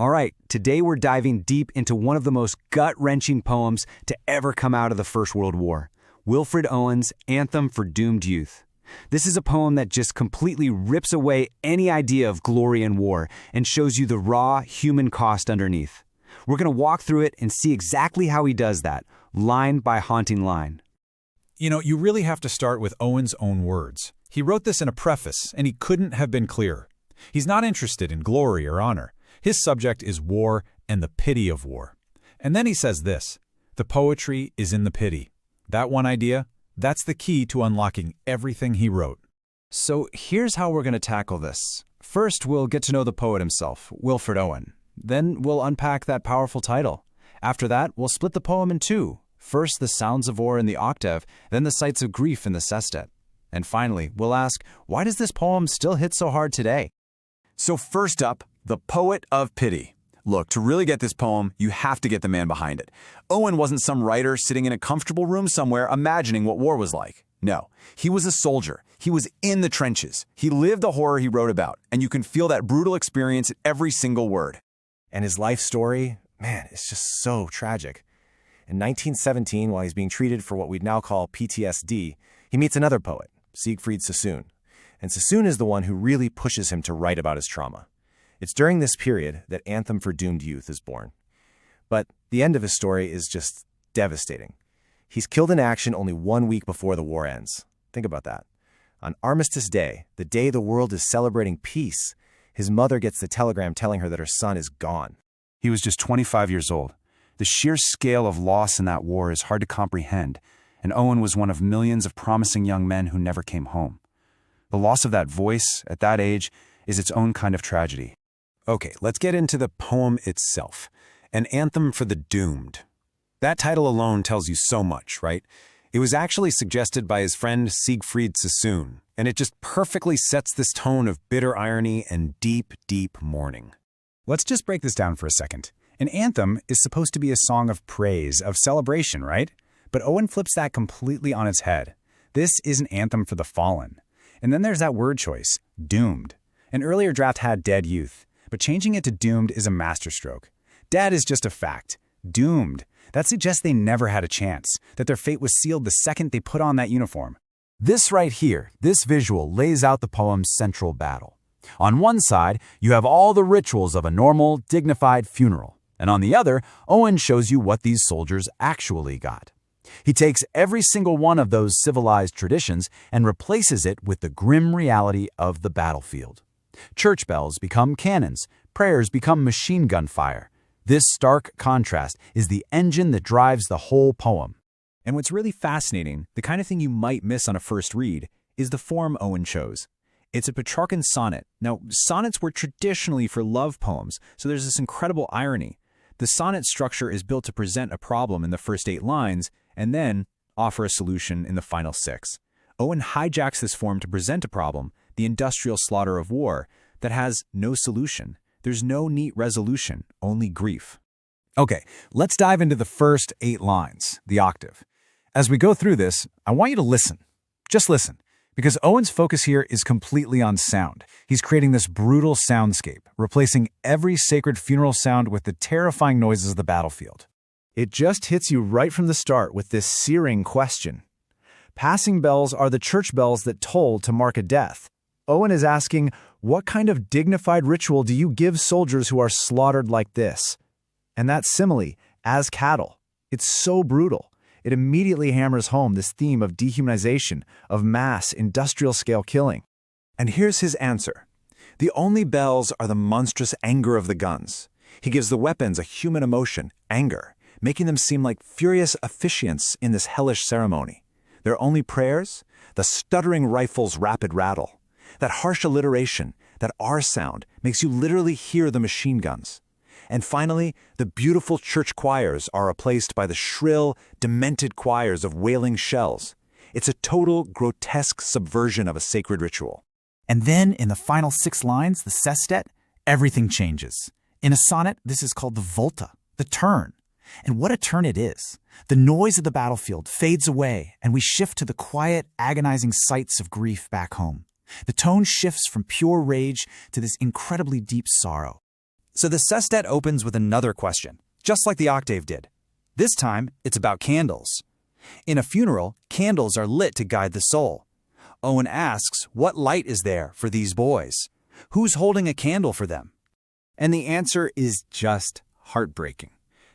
All right, today we're diving deep into one of the most gut-wrenching poems to ever come out of the First World War, Wilfred Owen's Anthem for Doomed Youth. This is a poem that just completely rips away any idea of glory in war and shows you the raw human cost underneath. We're going to walk through it and see exactly how he does that, line by haunting line. You know, you really have to start with Owen's own words. He wrote this in a preface, and he couldn't have been clearer. He's not interested in glory or honor. His subject is war and the pity of war. And then he says this, the poetry is in the pity. That one idea, that's the key to unlocking everything he wrote. So here's how we're going to tackle this. First, we'll get to know the poet himself, Wilfred Owen. Then we'll unpack that powerful title. After that, we'll split the poem in two. First, the sounds of war in the octave, then the sights of grief in the sestet. And finally, we'll ask, why does this poem still hit so hard today? So first up, the poet of pity. Look, to really get this poem, you have to get the man behind it. Owen wasn't some writer sitting in a comfortable room somewhere imagining what war was like. No, he was a soldier. He was in the trenches. He lived the horror he wrote about, and you can feel that brutal experience in every single word. And his life story, man, it's just so tragic. In 1917, while he's being treated for what we'd now call PTSD, he meets another poet, Siegfried Sassoon. And Sassoon is the one who really pushes him to write about his trauma. It's during this period that Anthem for Doomed Youth is born. But the end of his story is just devastating. He's killed in action only 1 week before the war ends. Think about that. On Armistice Day, the day the world is celebrating peace, his mother gets the telegram telling her that her son is gone. He was just 25 years old. The sheer scale of loss in that war is hard to comprehend, and Owen was one of millions of promising young men who never came home. The loss of that voice, at that age, is its own kind of tragedy. Okay, let's get into the poem itself. An Anthem for the Doomed. That title alone tells you so much, right? It was actually suggested by his friend Siegfried Sassoon, and it just perfectly sets this tone of bitter irony and deep, deep mourning. Let's just break this down for a second. An anthem is supposed to be a song of praise, of celebration, right? But Owen flips that completely on its head. This is an anthem for the fallen. And then there's that word choice, doomed. An earlier draft had dead youth, but changing it to doomed is a masterstroke. Dead is just a fact. Doomed. That suggests they never had a chance, that their fate was sealed the second they put on that uniform. This right here, this visual lays out the poem's central battle. On one side, you have all the rituals of a normal, dignified funeral. And on the other, Owen shows you what these soldiers actually got. He takes every single one of those civilized traditions and replaces it with the grim reality of the battlefield. Church bells become cannons, prayers become machine gun fire. This stark contrast is the engine that drives the whole poem. And what's really fascinating, the kind of thing you might miss on a first read, is the form Owen chose. It's a Petrarchan sonnet. Now, sonnets were traditionally for love poems, so there's this incredible irony. The sonnet structure is built to present a problem in the first 8 lines and then offer a solution in the final 6. Owen hijacks this form to present a problem, the industrial slaughter of war, that has no solution. There's no neat resolution, only grief. Okay, let's dive into the first 8 lines, the octave. As we go through this, I want you to listen. Just listen, because Owen's focus here is completely on sound. He's creating this brutal soundscape, replacing every sacred funeral sound with the terrifying noises of the battlefield. It just hits you right from the start with this searing question. Passing bells are the church bells that toll to mark a death. Owen is asking, what kind of dignified ritual do you give soldiers who are slaughtered like this? And that simile, as cattle, it's so brutal. It immediately hammers home this theme of dehumanization, of mass, industrial-scale killing. And here's his answer. The only bells are the monstrous anger of the guns. He gives the weapons a human emotion, anger, making them seem like furious officiants in this hellish ceremony. Their only prayers? The stuttering rifle's rapid rattle. That harsh alliteration, that R sound, makes you literally hear the machine guns. And finally, the beautiful church choirs are replaced by the shrill, demented choirs of wailing shells. It's a total, grotesque subversion of a sacred ritual. And then, in the final 6 lines, the sestet, everything changes. In a sonnet, this is called the volta, the turn. And what a turn it is. The noise of the battlefield fades away, and we shift to the quiet, agonizing sights of grief back home. The tone shifts from pure rage to this incredibly deep sorrow. So the sestet opens with another question, just like the octave did. This time, it's about candles. In a funeral, candles are lit to guide the soul. Owen asks, what light is there for these boys? Who's holding a candle for them? And the answer is just heartbreaking.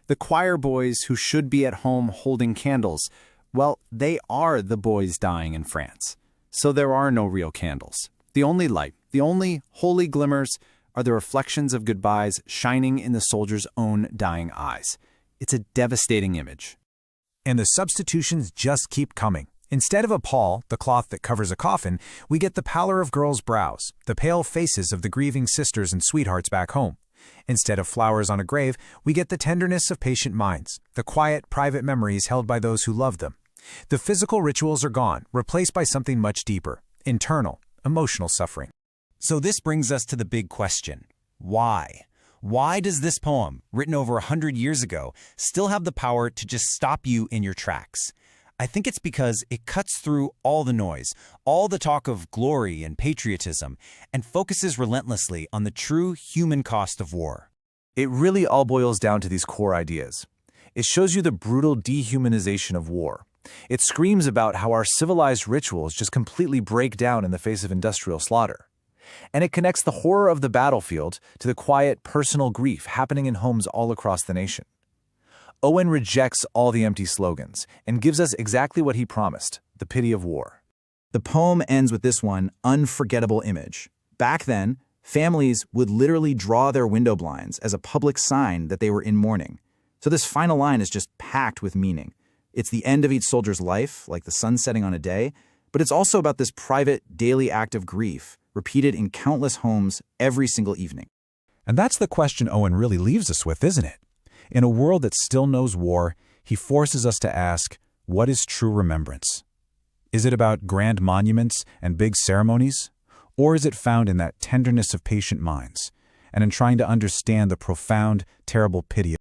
The choir boys who should be at home holding candles, well, they are the boys dying in France. So there are no real candles. The only light, the only holy glimmers, are the reflections of goodbyes shining in the soldiers' own dying eyes. It's a devastating image. And the substitutions just keep coming. Instead of a pall, the cloth that covers a coffin, we get the pallor of girls' brows, the pale faces of the grieving sisters and sweethearts back home. Instead of flowers on a grave, we get the tenderness of patient minds, the quiet, private memories held by those who loved them. The physical rituals are gone, replaced by something much deeper, internal, emotional suffering. So this brings us to the big question. Why? Why does this poem, written over 100 years ago, still have the power to just stop you in your tracks? I think it's because it cuts through all the noise, all the talk of glory and patriotism, and focuses relentlessly on the true human cost of war. It really all boils down to these core ideas. It shows you the brutal dehumanization of war. It screams about how our civilized rituals just completely break down in the face of industrial slaughter. And it connects the horror of the battlefield to the quiet, personal grief happening in homes all across the nation. Owen rejects all the empty slogans and gives us exactly what he promised, the pity of war. The poem ends with this one unforgettable image. Back then, families would literally draw their window blinds as a public sign that they were in mourning. So this final line is just packed with meaning. It's the end of each soldier's life, like the sun setting on a day, but it's also about this private, daily act of grief, repeated in countless homes every single evening. And that's the question Owen really leaves us with, isn't it? In a world that still knows war, he forces us to ask, what is true remembrance? Is it about grand monuments and big ceremonies? Or is it found in that tenderness of patient minds, and in trying to understand the profound, terrible pity